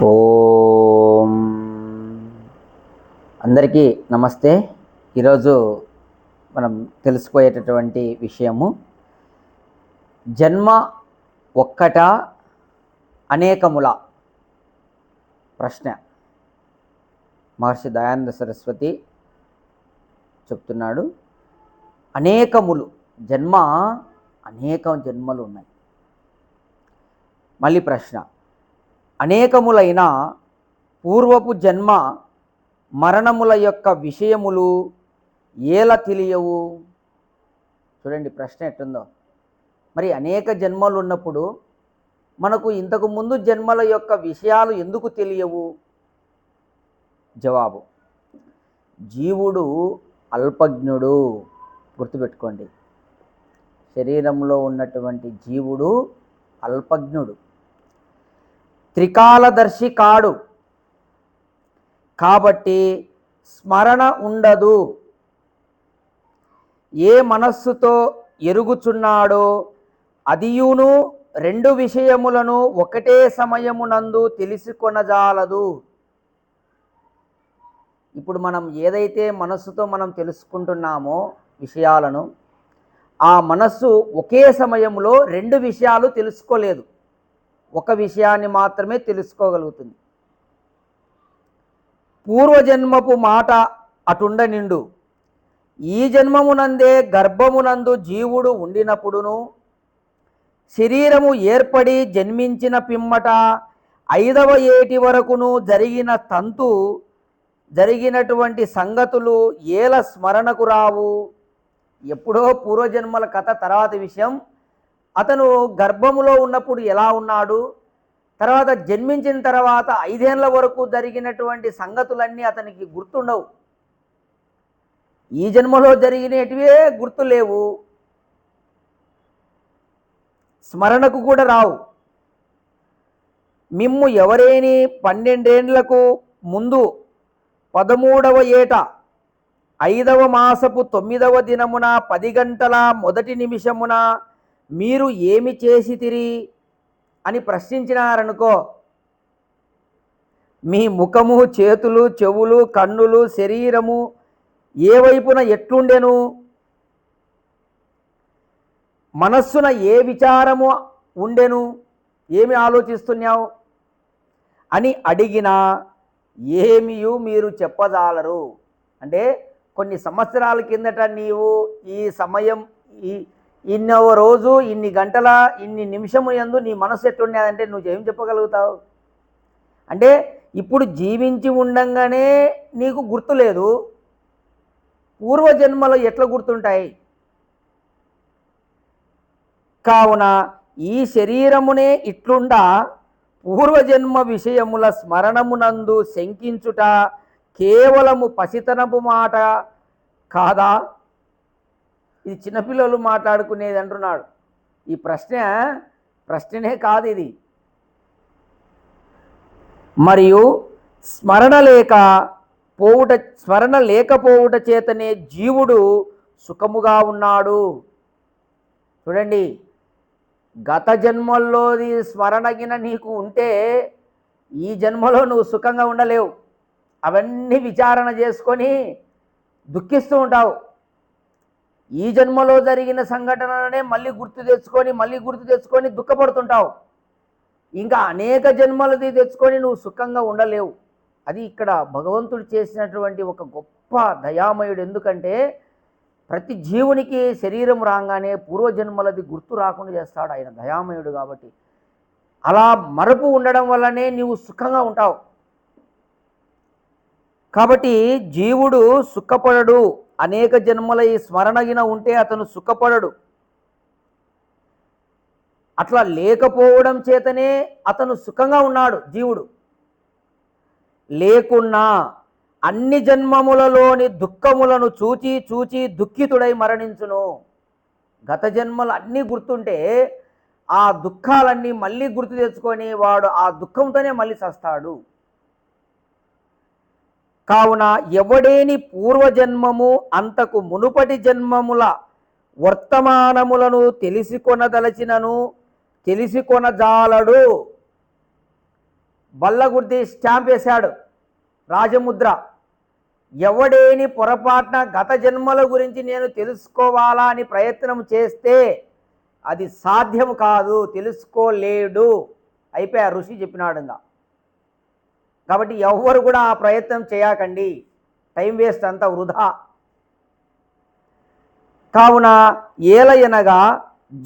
ఓం అందరికీ నమస్తే. ఈరోజు మనం తెలుసుకోయేటటువంటి విషయము జన్మ ఒక్కట అనేకముల ప్రశ్న. మహర్షి దయానంద సరస్వతి చెప్తున్నాడు, అనేకములు జన్మ అనేక జన్మలు ఉన్నాయి. మళ్ళీ ప్రశ్న, అనేకములైన పూర్వపు జన్మ మరణముల యొక్క విషయములు ఎలా తెలియవు? చూడండి ప్రశ్న ఎట్టుందో. మరి అనేక జన్మలు ఉన్నప్పుడు మనకు ఇంతకు ముందు జన్మల యొక్క విషయాలు ఎందుకు తెలియవు? జవాబు, జీవుడు అల్పజ్ఞుడు. గుర్తుపెట్టుకోండి, శరీరంలో ఉన్నటువంటి జీవుడు అల్పజ్ఞుడు, త్రికాలదర్శి కాడు. కాబట్టి స్మరణ ఉండదు. ఏ మనస్సుతో ఎరుగుచున్నాడో అదియును రెండు విషయములను ఒకటే సమయమునందు తెలుసుకొనజాలదు. ఇప్పుడు మనం ఏదైతే మనస్సుతో మనం తెలుసుకుంటున్నామో విషయాలను, ఆ మనస్సు ఒకే సమయంలో రెండు విషయాలు తెలుసుకోలేదు, ఒక విషయాన్ని మాత్రమే తెలుసుకోగలుగుతుంది. పూర్వజన్మపు మాట అటుండ నిండు, ఈ జన్మమునందే గర్భమునందు జీవుడు ఉండినప్పుడును, శరీరము ఏర్పడి జన్మించిన పిమ్మట 5వ ఏటి వరకును జరిగినటువంటి సంగతులు ఏల స్మరణకు రావు. ఎప్పుడో పూర్వజన్మల కథ తర్వాత విషయం. అతను గర్భములో ఉన్నప్పుడు ఎలా ఉన్నాడు, తర్వాత జన్మించిన తర్వాత 5 ఏళ్ల వరకు జరిగినటువంటి సంగతులన్నీ అతనికి గుర్తుండవు. ఈ జన్మలో జరిగినటివే గుర్తులేవు, స్మరణకు కూడా రావు. మిమ్ము ఎవరేని 12 ఏండ్లకు ముందు 13వ ఏట 5వ మాసపు 9వ దినమున 10 గంటల మొదటి నిమిషమున మీరు ఏమి చేసితిరి అని ప్రశ్నించినారనుకో, మీ ముఖము, చేతులు, చెవులు, కన్నులు, శరీరము ఏ వైపున ఎట్లుండెను, మనస్సున ఏ విచారము ఉండెను, ఏమి ఆలోచిస్తున్నావు అని అడిగినా ఏమియు మీరు చెప్పజాలరు. అంటే కొన్ని సంవత్సరాల కిందట నీవు ఈ సమయం, ఇన్నవ రోజు, ఇన్ని గంటల, ఇన్ని నిమిషము యందు నీ మనసు ఎట్లున్నదంటే నువ్వు ఏం చెప్పగలుగుతావు? అంటే ఇప్పుడు జీవించి ఉండంగానే నీకు గుర్తులేదు, పూర్వజన్మలు ఎట్లా గుర్తుంటాయి? కావున ఈ శరీరమునే ఇట్లుండా పూర్వజన్మ విషయముల స్మరణమునందు శంకించుట కేవలము పసితనపు మాట కాదా? ఇది చిన్నపిల్లలు మాట్లాడుకునేది అంటున్నాడు. ఈ ప్రశ్నే కాదు ఇది. మరియు స్మరణ లేకపోవుట చేతనే జీవుడు సుఖముగా ఉన్నాడు. చూడండి, గత జన్మల్లోది స్మరణగిన నీకు ఉంటే ఈ జన్మలో నువ్వు సుఖంగా ఉండలేవు. అవన్నీ విచారణ చేసుకొని దుఃఖిస్తూ ఉంటావు. ఈ జన్మలో జరిగిన సంఘటనలనే మళ్ళీ గుర్తు తెచ్చుకొని దుఃఖపడుతుంటావు. ఇంకా అనేక జన్మలది తెచ్చుకొని నువ్వు సుఖంగా ఉండలేవు. అది ఇక్కడ భగవంతుడు చేసినటువంటి ఒక గొప్ప దయామయుడు. ఎందుకంటే ప్రతి జీవునికి శరీరం రాగానే పూర్వజన్మలది గుర్తు రాకుండా చేస్తాడు ఆయన, దయామయుడు కాబట్టి. అలా మరపు ఉండడం వల్లనే నీవు సుఖంగా ఉంటావు. కాబట్టి జీవుడు సుఖపడడు. అనేక జన్మల ఈ స్మరణగిన ఉంటే అతను సుఖపడడు. అట్లా లేకపోవడం చేతనే అతను సుఖంగా ఉన్నాడు జీవుడు. లేకున్నా అన్ని జన్మములలోని దుఃఖములను చూచి దుఃఖితుడై మరణించును. గత జన్మలు అన్నీ గుర్తుంటే ఆ దుఃఖాలన్నీ మళ్ళీ గుర్తు తెచ్చుకొని వాడు ఆ దుఃఖంతోనే మళ్ళీ చస్తాడు. కావున ఎవడేని పూర్వజన్మము అంతకు మునుపటి జన్మముల వర్తమానములను తెలిసికొనదలచినను తెలిసికొనజాలడు. బల్లగుద్ది స్టాంప్ వేశాడు, రాజముద్ర. ఎవడేని పొరపాటున గత జన్మల గురించి నేను తెలుసుకోవాలా అని ప్రయత్నం చేస్తే అది సాధ్యం కాదు, తెలుసుకోలేడు. అయిపోయా, ఋషి చెప్పినాడు. కాబట్టి ఎవ్వరు కూడా ఆ ప్రయత్నం చేయకండి, టైం వేస్ట్, అంత వృధా. కావున ఏలయనగా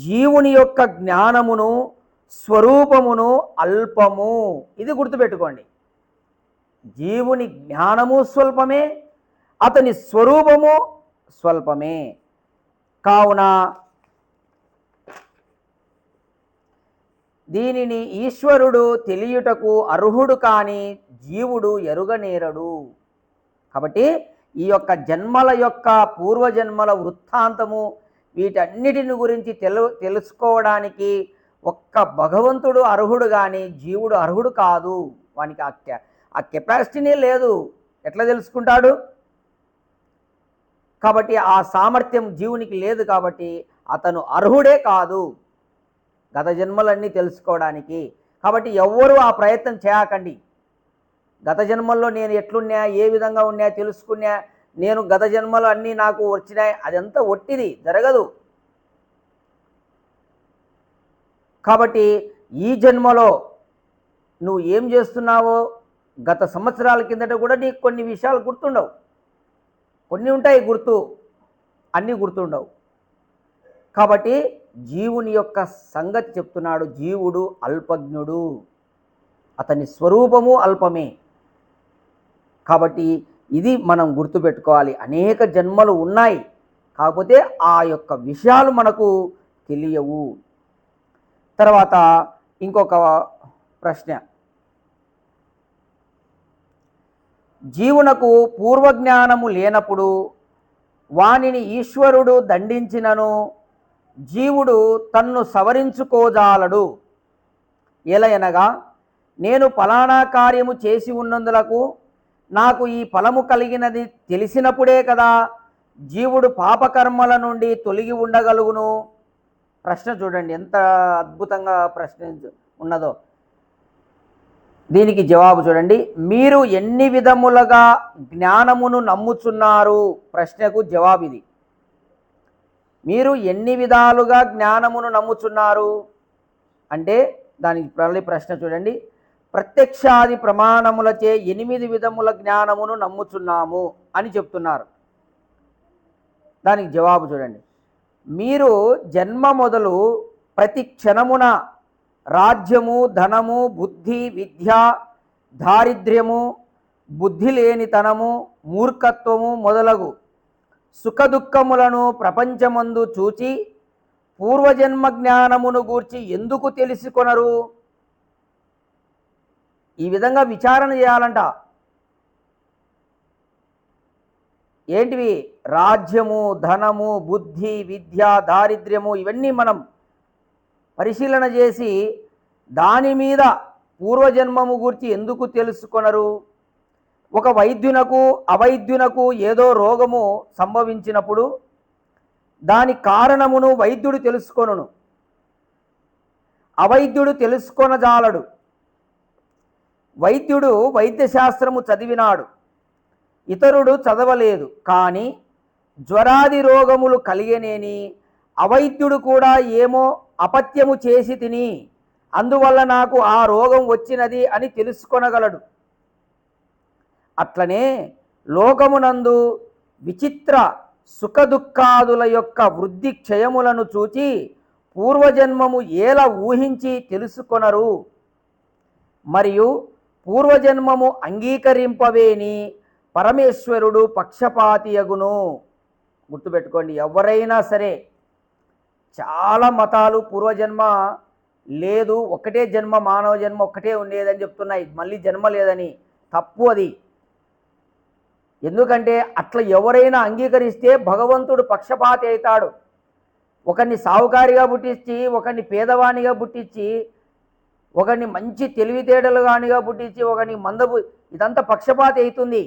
జీవుని యొక్క జ్ఞానమును స్వరూపమును అల్పము. ఇది గుర్తుపెట్టుకోండి. జీవుని జ్ఞానము స్వల్పమే, అతని స్వరూపము స్వల్పమే. కావున దీనిని ఈశ్వరుడు తెలియుటకు అర్హుడు కాని జీవుడు ఎరుగనేరడు. కాబట్టి ఈ యొక్క జన్మల యొక్క పూర్వజన్మల వృత్తాంతము వీటన్నిటిని గురించి తెలుసుకోవడానికి ఒక్క భగవంతుడు అర్హుడు కానీ జీవుడు అర్హుడు కాదు. వానికి ఆ కెపాసిటీనే లేదు, ఎట్లా తెలుసుకుంటాడు? కాబట్టి ఆ సామర్థ్యం జీవునికి లేదు, కాబట్టి అతను అర్హుడే కాదు గత జన్మలన్నీ తెలుసుకోవడానికి. కాబట్టి ఎవ్వరూ ఆ ప్రయత్నం చేయకండి. గత జన్మల్లో నేను ఎట్లున్నా, ఏ విధంగా ఉన్నా తెలుసుకున్నా, నేను గత జన్మలు అన్నీ నాకు వచ్చినాయి, అదంతా ఒట్టిది, జరగదు. కాబట్టి ఈ జన్మలో నువ్వు ఏం చేస్తున్నావో గత సంవత్సరాల కిందట కూడా నీకు కొన్ని విషయాలు గుర్తుండవు, కొన్ని ఉంటాయి గుర్తు, అన్నీ గుర్తుండవు. కాబట్టి జీవుని యొక్క సంగతి చెప్తున్నాడు. జీవుడు అల్పజ్ఞుడు, అతని స్వరూపము అల్పమే. కాబట్టి ఇది మనం గుర్తుపెట్టుకోవాలి. అనేక జన్మలు ఉన్నాయి, కాకపోతే ఆ యొక్క విషయాలు మనకు తెలియవు. తర్వాత ఇంకొక ప్రశ్న, జీవునకు పూర్వజ్ఞానము లేనప్పుడు వానిని ఈశ్వరుడు దండించినను జీవుడు తన్ను సవరించుకోజాలడు. ఎలయనగా నేను ఫలానా కార్యము చేసి ఉన్నందులకు నాకు ఈ ఫలము కలిగినది తెలిసినప్పుడే కదా జీవుడు పాపకర్మల నుండి తొలగి ఉండగలుగును. ప్రశ్న చూడండి ఎంత అద్భుతంగా ప్రశ్న ఉన్నదో. దీనికి జవాబు చూడండి. మీరు ఎన్ని విధములుగా జ్ఞానమును నమ్ముచున్నారు? ప్రశ్నకు జవాబు ఇది. మీరు ఎన్ని విధాలుగా జ్ఞానమును నమ్ముచున్నారు అంటే దానికి మళ్ళీ ప్రశ్న చూడండి. ప్రత్యక్షాది ప్రమాణములచే 8 విధముల జ్ఞానమును నమ్ముచున్నాము అని చెప్తున్నారు. దానికి జవాబు చూడండి. మీరు జన్మ మొదలు ప్రతి క్షణమున రాజ్యము, ధనము, బుద్ధి, విద్య, దారిద్ర్యము, బుద్ధి లేనితనము, మూర్ఖత్వము మొదలగు సుఖదుఖములను ప్రపంచమందు చూచి పూర్వజన్మ జ్ఞానమును గూర్చి ఎందుకు తెలుసుకొనరు? ఈ విధంగా విచారణ చేయాలంట. ఏంటివి? రాజ్యము, ధనము, బుద్ధి, విద్య, దారిద్ర్యము, ఇవన్నీ మనం పరిశీలన చేసి దాని మీద పూర్వజన్మము గురించి ఎందుకు తెలుసుకొనరు? ఒక వైద్యునకు అవైద్యునకు ఏదో రోగము సంభవించినప్పుడు దాని కారణమును వైద్యుడు తెలుసుకొనును, అవైద్యుడు తెలుసుకొనజాలడు. వైద్యుడు వైద్యశాస్త్రము చదివినాడు, ఇతరుడు చదవలేదు. కానీ జ్వరాది రోగములు కలిగనేని అవైద్యుడు కూడా ఏమో అపత్యము చేసి తిని అందువల్ల నాకు ఆ రోగం వచ్చినది అని తెలుసుకొనగలడు. అట్లనే లోకమునందు విచిత్ర సుఖదుఖాదుల యొక్క వృద్ధి క్షయములను చూచి పూర్వజన్మము ఎలా ఊహించి తెలుసుకొనరు? మరియు పూర్వజన్మము అంగీకరింపవేని పరమేశ్వరుడు పక్షపాతియగును. గుర్తుపెట్టుకోండి, ఎవరైనా సరే, చాలా మతాలు పూర్వజన్మ లేదు, ఒకటే జన్మ, మానవ జన్మ ఒక్కటే ఉండేదని చెప్తున్నాయి, మళ్ళీ జన్మ లేదని. తప్పు అది. ఎందుకంటే అట్లా ఎవరైనా అంగీకరిస్తే భగవంతుడు పక్షపాతి అవుతాడు. ఒకరిని సావుకారిగా పుట్టించి, ఒకరిని పేదవానిగా పుట్టించి, ఒకరిని మంచి తెలివితేటలుగానిగా పుట్టించి, ఒకరిని ఇదంతా పక్షపాతి అవుతుంది.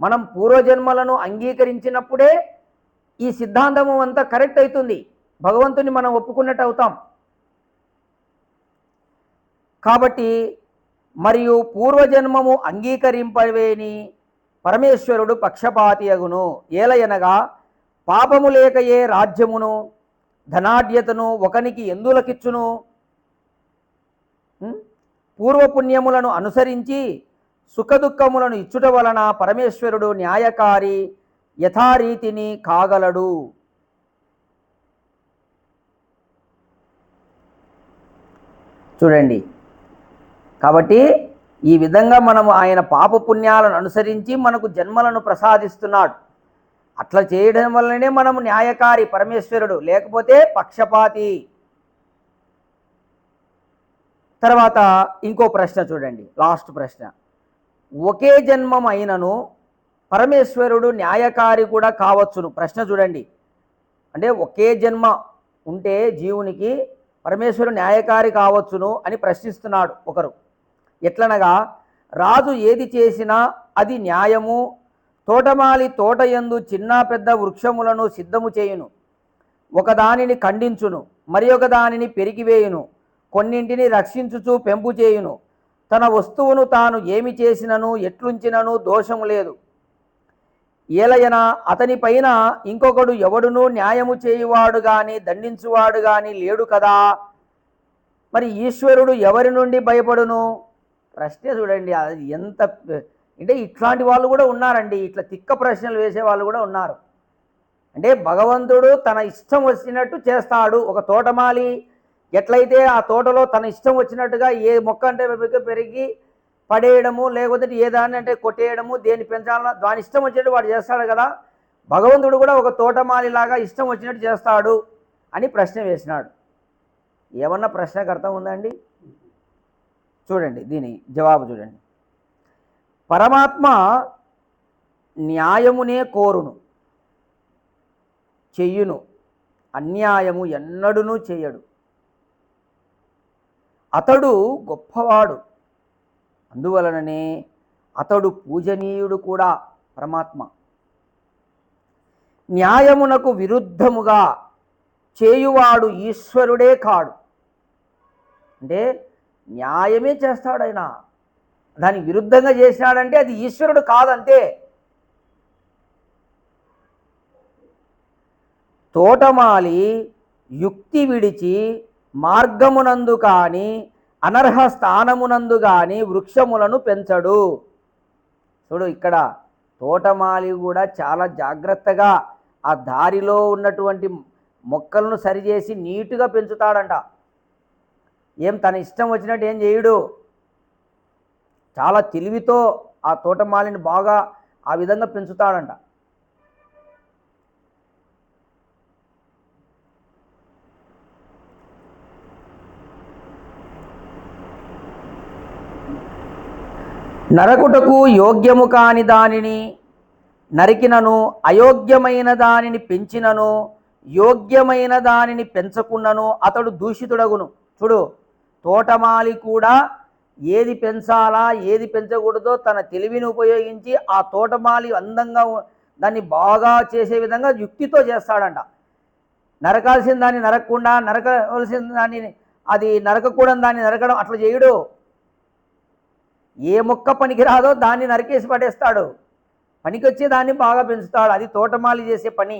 మనం పూర్వజన్మలను అంగీకరించినప్పుడే ఈ సిద్ధాంతము అంతా కరెక్ట్ అవుతుంది, భగవంతుని మనం ఒప్పుకున్నట్టు అవుతాం. కాబట్టి మరియు పూర్వజన్మము అంగీకరింపవేని పరమేశ్వరుడు పక్షపాతి అగును. ఏలయనగా పాపము లేకయే రాజ్యమును ధనాఢ్యతను ఒకనికి ఎందులకిచ్చును? పూర్వపుణ్యములను అనుసరించి సుఖదుఖములను ఇచ్చుట వలన పరమేశ్వరుడు న్యాయకారి యథారీతిని కాగలడు. చూడండి, కాబట్టి ఈ విధంగా మనము ఆయన పాపపుణ్యాలను అనుసరించి మనకు జన్మలను ప్రసాదిస్తున్నాడు. అట్లా చేయడం వల్లనే మనము న్యాయకారి పరమేశ్వరుడు, లేకపోతే పక్షపాతి. తర్వాత ఇంకో ప్రశ్న చూడండి, లాస్ట్ ప్రశ్న. ఒకే జన్మం అయినను పరమేశ్వరుడు న్యాయకారి కూడా కావచ్చును. ప్రశ్న చూడండి, అంటే ఒకే జన్మ ఉంటే జీవునికి పరమేశ్వరుడు న్యాయకారి కావచ్చును అని ప్రశ్నిస్తున్నాడు ఒకరు. ఎట్లనగా, రాజు ఏది చేసినా అది న్యాయము, తోటమాలి తోటయందు చిన్న పెద్ద వృక్షములను సిద్ధము చేయును, ఒకదానిని ఖండించును, మరి ఒక దానిని పెరిగివేయును, కొన్నింటిని రక్షించుచు పెంపు చేయును, తన వస్తువును తాను ఏమి చేసినను ఎట్లుంచినను దోషము లేదు. ఏలయన అతని పైన ఇంకొకడు ఎవడునూ న్యాయము చేయువాడు గాని దండించువాడు గాని లేడు కదా. మరి ఈశ్వరుడు ఎవరి నుండి భయపడును? ప్రశ్న చూడండి, అది ఎంత అంటే ఇట్లాంటి వాళ్ళు కూడా ఉన్నారండి, ఇట్లా తిక్క ప్రశ్నలు వేసే వాళ్ళు కూడా ఉన్నారు. అంటే భగవంతుడు తన ఇష్టం వచ్చినట్టు చేస్తాడు. ఒక తోటమాలి ఎట్లయితే ఆ తోటలో తన ఇష్టం వచ్చినట్టుగా ఏ మొక్క అంటే పెరిగి పడేయడము, లేకపోతే ఏ దాన్ని అంటే కొట్టేయడము, దేన్ని పెంచాలన్నా దాని ఇష్టం వచ్చినట్టు వాడు చేస్తాడు కదా. భగవంతుడు కూడా ఒక తోటమాలిలాగా ఇష్టం వచ్చినట్టు చేస్తాడు అని ప్రశ్న వేసినాడు. ఏమన్నా ప్రశ్నకు అర్థం ఉందండి? చూడండి, దీని జవాబు చూడండి. పరమాత్మ న్యాయమునే కోరును, చెయ్యును, అన్యాయము ఎన్నడూనూ చేయడు. అతడు గొప్పవాడు, అందువలననే అతడు పూజనీయుడు కూడా. పరమాత్మ న్యాయమునకు విరుద్ధముగా చేయువాడు ఈశ్వరుడే కాడు. అంటే న్యాయమే చేస్తాడు ఆయన, దానికి విరుద్ధంగా చేసినాడంటే అది ఈశ్వరుడు కాదంతే. తోటమాలి యుక్తి విడిచి మార్గమునందు కానీ అనర్హ స్థానమునందు కానీ వృక్షములను పెంచడు. చూడు, ఇక్కడ తోటమాలి కూడా చాలా జాగ్రత్తగా ఆ దారిలో ఉన్నటువంటి మొక్కలను సరిచేసి నీటుగా పెంచుతాడంట. ఏం తన ఇష్టం వచ్చినట్టు ఏం చేయడు. చాలా తెలివితో ఆ తోటమాలిని బాగా ఆ విధంగా పెంచుతాడంట. నరకుటకు యోగ్యము కాని దానిని నరికినను, అయోగ్యమైన దానిని పెంచినను, యోగ్యమైన దానిని పెంచకున్నను అతడు దూషితుడగును. చూడు, తోటమాలి కూడా ఏది పెంచాలా ఏది పెంచకూడదో తన తెలివిని ఉపయోగించి ఆ తోటమాలి అందంగా దాన్ని బాగా చేసే విధంగా యుక్తితో చేస్తాడంట. నరకాల్సిన దాన్ని నరకకుండా, నరకవలసిన దాన్ని అది నరకకూడని దాన్ని నరకడం అట్లా చేయడు. ఏ మొక్క పనికి రాదో దాన్ని నరికేసి పడేస్తాడు, పనికొచ్చే దాన్ని బాగా పెంచుతాడు. అది తోటమాలి చేసే పని.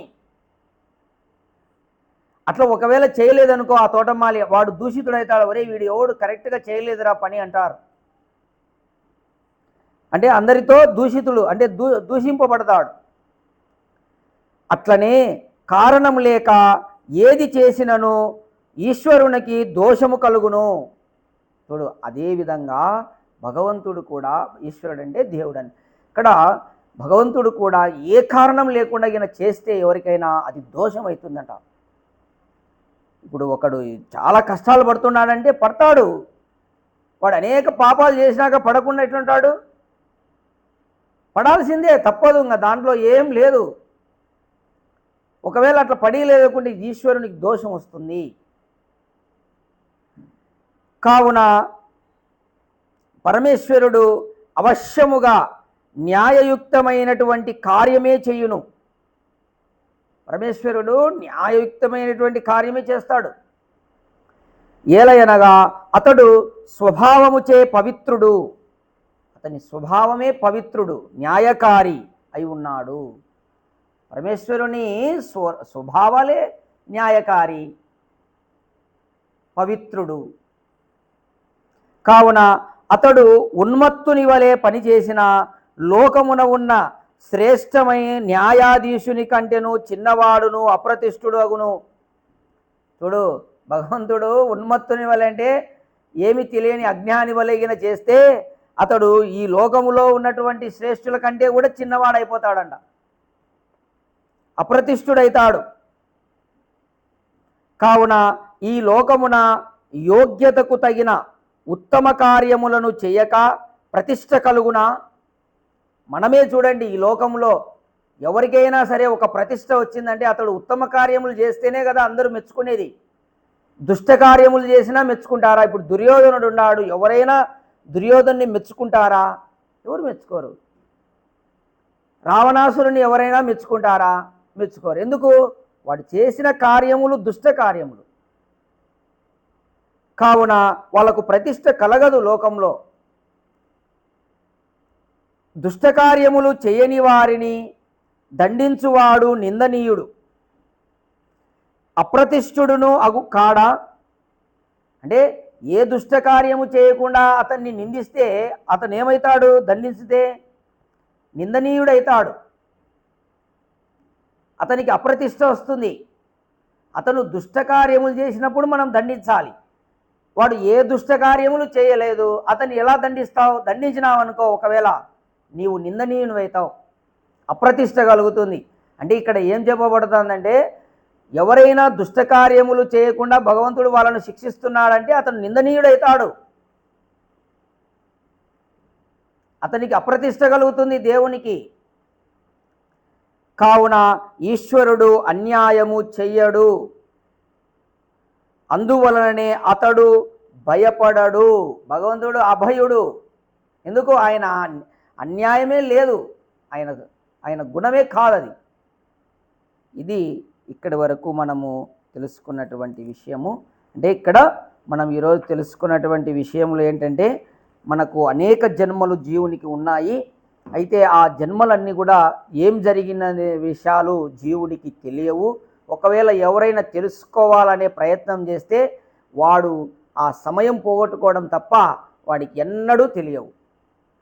అట్లా ఒకవేళ చేయలేదనుకో ఆ తోటమాలి, వాడు దూషితుడవుతాడు. ఒరే వీడు ఎవడు కరెక్ట్గా చేయలేదురా పని అంటారు. అంటే అందరితో దూషితుడు, అంటే దూషింపబడతాడు. అట్లనే కారణం లేక ఏది చేసినను ఈశ్వరునికి దోషము కలుగును. చూడు, అదేవిధంగా భగవంతుడు కూడా, ఈశ్వరుడు అంటే దేవుడు అని, ఇక్కడ భగవంతుడు కూడా ఏ కారణం లేకుండా ఈయన చేస్తే ఎవరికైనా అది దోషం అవుతుందంట. ఇప్పుడు ఒకడు చాలా కష్టాలు పడుతున్నాడంటే పడతాడు, వాడు అనేక పాపాలు చేసినాక పడకుండా ఎట్లుంటాడు? పడాల్సిందే, తప్పదు, ఇంకా దాంట్లో ఏం లేదు. ఒకవేళ అట్లా పడి లేకుండా ఈశ్వరునికి దోషం వస్తుంది. కావున పరమేశ్వరుడు అవశ్యముగా న్యాయయుక్తమైనటువంటి కార్యమే చేయును. పరమేశ్వరుడు న్యాయయుక్తమైనటువంటి కార్యమే చేస్తాడు. ఏలయనగా అతడు స్వభావముచే పవిత్రుడు, అతని స్వభావమే పవిత్రుడు, న్యాయకారి అయి ఉన్నాడు. పరమేశ్వరుని స్వభావాలే న్యాయకారి, పవిత్రుడు. కావున అతడు ఉన్మత్తుని వలె పనిచేసిన లోకమున ఉన్న శ్రేష్టమైన న్యాయాధీశుని కంటేను చిన్నవాడును అప్రతిష్ఠుడు అగును. చూడు, భగవంతుడు ఉన్మత్తుని వలె అంటే ఏమి తెలియని అజ్ఞాని వలెగిన చేస్తే అతడు ఈ లోకములో ఉన్నటువంటి శ్రేష్ఠుల కంటే కూడా చిన్నవాడైపోతాడంట, అప్రతిష్ఠుడైతాడు. కావున ఈ లోకమున యోగ్యతకు తగిన ఉత్తమ కార్యములను చేయక ప్రతిష్ట కలుగునా? మనమే చూడండి, ఈ లోకంలో ఎవరికైనా సరే ఒక ప్రతిష్ట వచ్చిందంటే అతడు ఉత్తమ కార్యములు చేస్తేనే కదా అందరూ మెచ్చుకునేది. దుష్ట కార్యములు చేసినా మెచ్చుకుంటారా? ఇప్పుడు దుర్యోధనుడు ఉన్నాడు, ఎవరైనా దుర్యోధనుని మెచ్చుకుంటారా? ఎవరు మెచ్చుకోరు. రావణాసురుని ఎవరైనా మెచ్చుకుంటారా? మెచ్చుకోరు. ఎందుకు? వాడు చేసిన కార్యములు దుష్ట కార్యములు. కావున వాళ్ళకు ప్రతిష్ట కలగదు లోకంలో. దుష్టకార్యములు చేయని వారిని దండించువాడు నిందనీయుడు, అప్రతిష్ఠుడును అగు కాడా? అంటే ఏ దుష్టకార్యము చేయకుండా అతన్ని నిందిస్తే అతను ఏమవుతాడు? దండిస్తే నిందనీయుడైతాడు, అతనికి అప్రతిష్ట వస్తుంది. అతను దుష్టకార్యములు చేసినప్పుడు మనం దండించాలి. వాడు ఏ దుష్టకార్యములు చేయలేదు, అతన్ని ఎలా దండిస్తావు? దండించినావు అనుకో, ఒకవేళ నీవు నిందనీయునివైతావు, అప్రతిష్ట కలుగుతుంది. అంటే ఇక్కడ ఏం చెప్పబడుతుందంటే, ఎవరైనా దుష్టకార్యములు చేయకుండా భగవంతుడు వాళ్ళను శిక్షిస్తున్నాడంటే అతను నిందనీయుడైతాడు, అతనికి అప్రతిష్ట కలుగుతుంది దేవునికి. కావున ఈశ్వరుడు అన్యాయము చెయ్యడు, అందువలననే అతడు భయపడడు. భగవంతుడు అభయుడు. ఎందుకు? ఆయన అన్యాయమే లేదు, ఆయన గుణమే కాదది. ఇది ఇక్కడి వరకు మనము తెలుసుకున్నటువంటి విషయము. అంటే ఇక్కడ మనం ఈరోజు తెలుసుకున్నటువంటి విషయములు ఏంటంటే, మనకు అనేక జన్మలు జీవునికి ఉన్నాయి. అయితే ఆ జన్మలన్నీ కూడా ఏం జరిగిన విషయాలు జీవుడికి తెలియవు. ఒకవేళ ఎవరైనా తెలుసుకోవాలనే ప్రయత్నం చేస్తే వాడు ఆ సమయం పోగొట్టుకోవడం తప్ప వాడికి ఎన్నడూ తెలియవు.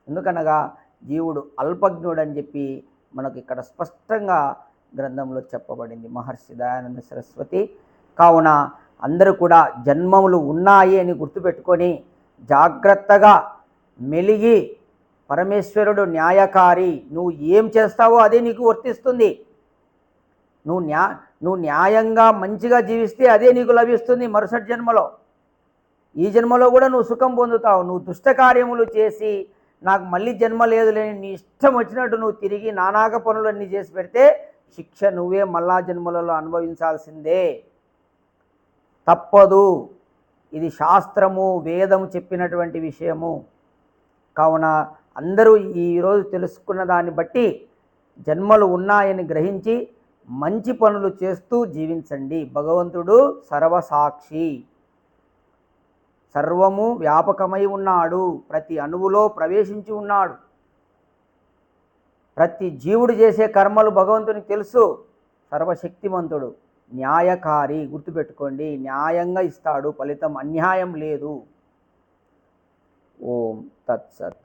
ఎందుకనగా జీవుడు అల్పజ్ఞుడని చెప్పి మనకు ఇక్కడ స్పష్టంగా గ్రంథంలో చెప్పబడింది, మహర్షి దయానంద సరస్వతి. కావున అందరూ కూడా జన్మములు ఉన్నాయి అని గుర్తుపెట్టుకొని జాగ్రత్తగా మెలిగి, పరమేశ్వరుడు న్యాయకారి, నువ్వు ఏం చేస్తావో అదే నీకు వర్తిస్తుంది. నువ్వు న్యాయంగా మంచిగా జీవిస్తే అదే నీకు లభిస్తుంది మరుసటి జన్మలో. ఈ జన్మలో కూడా నువ్వు సుఖం పొందుతావు. నువ్వు దుష్టకార్యములు చేసి నాకు మళ్ళీ జన్మ లేదు లేని నీ ఇష్టం వచ్చినట్టు నువ్వు తిరిగి నానాక పనులన్నీ చేసి పెడితే శిక్ష నువ్వే మళ్ళా జన్మలలో అనుభవించాల్సిందే, తప్పదు. ఇది శాస్త్రము, వేదము చెప్పినటువంటి విషయము. కావున అందరూ ఈరోజు తెలుసుకున్న దాన్ని బట్టి జన్మలు ఉన్నాయని గ్రహించి మంచి పనులు చేస్తూ జీవించండి. భగవంతుడు సర్వసాక్షి, సర్వము వ్యాపకమై ఉన్నాడు, ప్రతి అణువులో ప్రవేశించి ఉన్నాడు. ప్రతి జీవుడు చేసే కర్మలు భగవంతునికి తెలుసు. సర్వశక్తిమంతుడు, న్యాయకారి, గుర్తుపెట్టుకోండి. న్యాయంగా ఇస్తాడు ఫలితం, అన్యాయం లేదు. ఓం తత్సత్.